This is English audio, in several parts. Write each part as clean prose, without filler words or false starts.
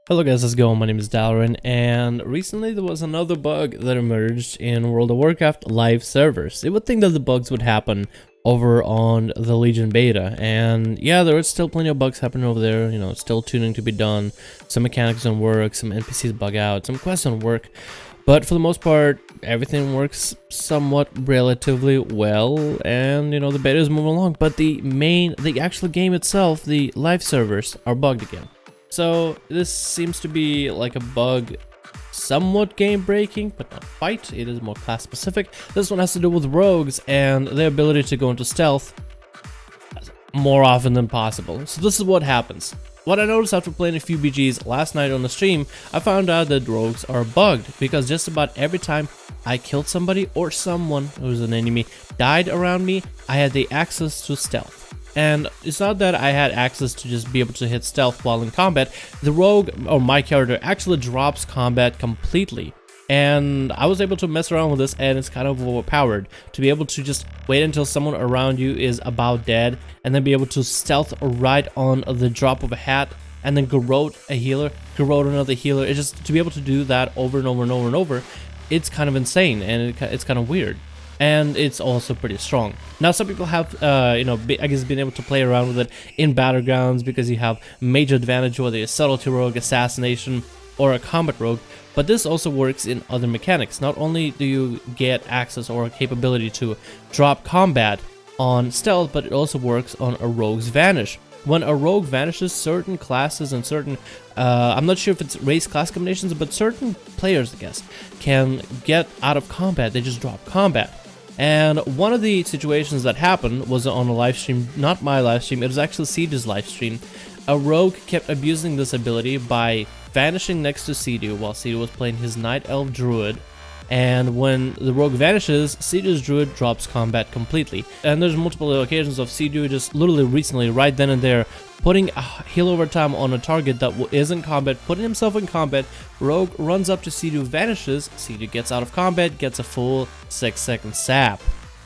Hello guys, how's it going? My name is Dalrin, and recently there was another bug that emerged in World of Warcraft live servers. You would think that the bugs would happen over on the Legion beta, and yeah, there is still plenty of bugs happening over there, still tuning to be done, some mechanics don't work, some NPCs bug out, some quests don't work, but for the most part, everything works somewhat relatively well, and the beta is moving along, but the actual game itself, the live servers, are bugged again. So this seems to be like a bug, somewhat game breaking, but not quite. It is more class specific. This one has to do with rogues and their ability to go into stealth more often than possible. So this is what happens. What I noticed after playing a few BGs last night on the stream, I found out that rogues are bugged because just about every time I killed somebody or someone who was an enemy died around me, I had the access to stealth. And it's not that I had access to just be able to hit stealth while in combat. The rogue, or my character, actually drops combat completely. And I was able to mess around with this, and it's kind of overpowered to be able to just wait until someone around you is about dead, and then be able to stealth right on the drop of a hat, and then garrote a healer, garrote another healer. It's just to be able to do that over and over and over and over. It's kind of insane, and it's kind of weird. And it's also pretty strong. Now, some people have, I guess, been able to play around with it in battlegrounds because you have major advantage whether you're a subtlety rogue, assassination, or a combat rogue. But this also works in other mechanics. Not only do you get access or capability to drop combat on stealth, but it also works on a rogue's vanish. When a rogue vanishes, certain classes and certain, I'm not sure if it's race class combinations, but certain players, I guess, can get out of combat. They just drop combat. And one of the situations that happened was on a live stream, not my live stream, it was actually Siege's live stream. A rogue kept abusing this ability by vanishing next to Siege while Siege was playing his Night Elf Druid. And when the rogue vanishes, Siege's Druid drops combat completely. And there's multiple occasions of Siege just literally recently, right then and there, putting a heal over time on a target that is in combat, putting himself in combat. Rogue runs up to Siege, vanishes, Siege gets out of combat, gets a full 6-second sap.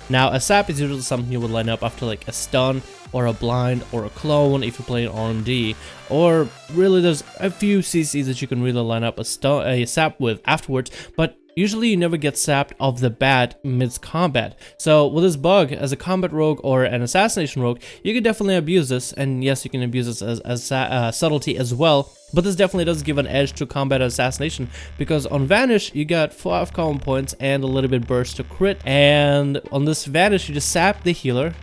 Now, a sap is usually something you would line up after like a stun, or a blind, or a clone if you're playing RMD, or really there's a few CCs that you can really line up a sap with afterwards, but usually you never get sapped off the bat mid-combat. So with this bug, as a combat rogue or an assassination rogue, you can definitely abuse this, and yes, you can abuse this as subtlety as well, but this definitely does give an edge to combat assassination, because on Vanish, you got 5 common points and a little bit burst to crit, and on this Vanish, you just sap the healer,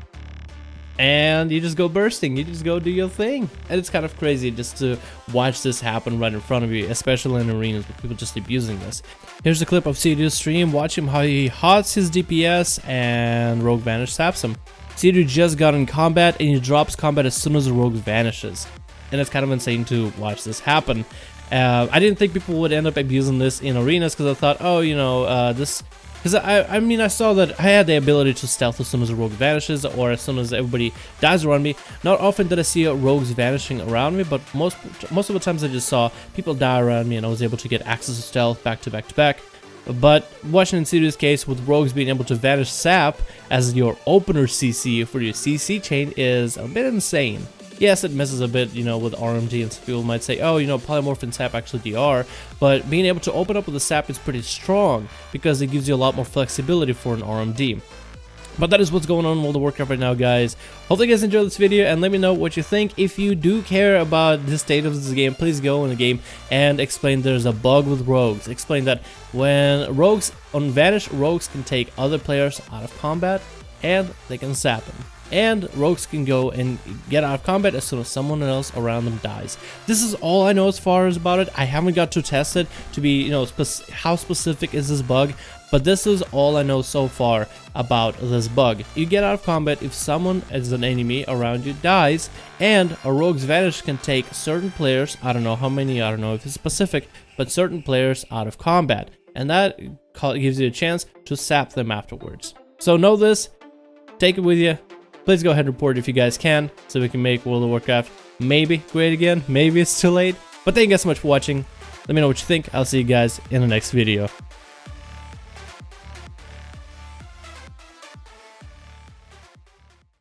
and you just go bursting, you just go do your thing. And it's kind of crazy just to watch this happen right in front of you, especially in arenas with people just abusing this. Here's a clip of Siege's stream. Watch him how he hots his DPS and Rogue Vanish saps him. Siege just got in combat and he drops combat as soon as the Rogue vanishes. And it's kind of insane to watch this happen. I didn't think people would end up abusing this in arenas because I thought, oh, because I saw that I had the ability to stealth as soon as a rogue vanishes or as soon as everybody dies around me. Not often did I see rogues vanishing around me, but most of the times I just saw people die around me and I was able to get access to stealth back to back to back. But watching in Siege's case with rogues being able to vanish sap as your opener CC for your CC chain is a bit insane. Yes, it messes a bit, with RMD, and some people might say, oh, polymorph and sap actually DR, but being able to open up with a sap is pretty strong because it gives you a lot more flexibility for an RMD. But that is what's going on in World of Warcraft right now, guys. Hopefully you guys enjoyed this video, and let me know what you think. If you do care about the state of this game, please go in the game and explain there's a bug with rogues. Explain that when rogues, on Vanish, rogues can take other players out of combat, and they can sap them. And rogues can go and get out of combat as soon as someone else around them dies. This is all I know as far as about it. I haven't got to test it to be, how specific is this bug, but this is all I know so far about this bug. You get out of combat if someone as an enemy around you dies, and a rogue's vanish can take certain players, I don't know how many, I don't know if it's specific, but certain players out of combat, and that gives you a chance to sap them afterwards. So know this, take it with you. Please go ahead and report if you guys can, so we can make World of Warcraft maybe great again. Maybe it's too late. But thank you guys so much for watching. Let me know what you think. I'll see you guys in the next video.